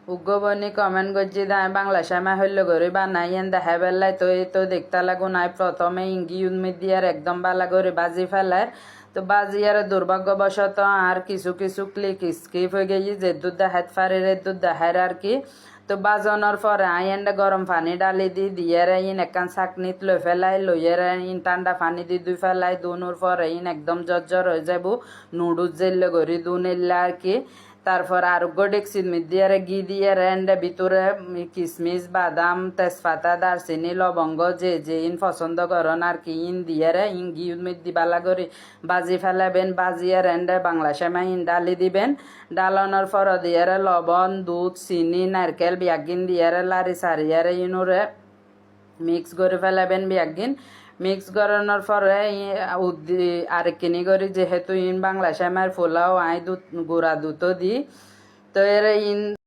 উগ্রবনি comment করছি দায় বাংলা শ্যামা হইল করে বানাই এন দেখা বেলায় তো এই তো দেখতে লাগু নাই প্রথমে ইঙ্গি উন্মিদ দিয়ার একদম বালা করে বাজি ফেলার তো বাজি আর দুর্ভাগ্যবশত আর কিছু কিছু ক্লিক স্কিপ হয়ে গেছি যে দুধ দেখাত ফারে দুধ দেখার আর কি তো বাজনের পরে আই এন্ড গরম পানি ডালি দিয়ে ইন একান চাকনিত লই ফেলাই লইয়ের ইন ঠান্ডা পানি দুই ফেলাই দুনুর পরে ইন একদম জর্জর হয়ে যাব নুডুলস জেললে করি দুন এলে আর কি তারপর আরোগ্য ডেক্সির মধ্যে ঘি দিয়ে এন্ড ভিতরে কিশমিশ বাদাম তেজপাতা দারচিনি লবঙ্গ যে ইন পছন্দ করেন আর কি ইন দিয়ে ইন ঘি মধ্যে বালা করে বাজি ফেলাবেন বাজিয়ে এন্ড বাংলা সেমাই ইন ডালি দিবেন ডালানোর পর দিয়ে লবণ দুধ চিনি নারকেল বিয়াগিন দিয়ে লারি সারিয়ারে ইনুরে মিক্স করে ফেলাবেন বিয়াগিন মিক্স করানোর পরে আরেকখিনি করি যেহেতু ইন বাংলা সেমাইয়ের পোলাও আই দুধ গুঁড়া দুধও দিই তো এর ইন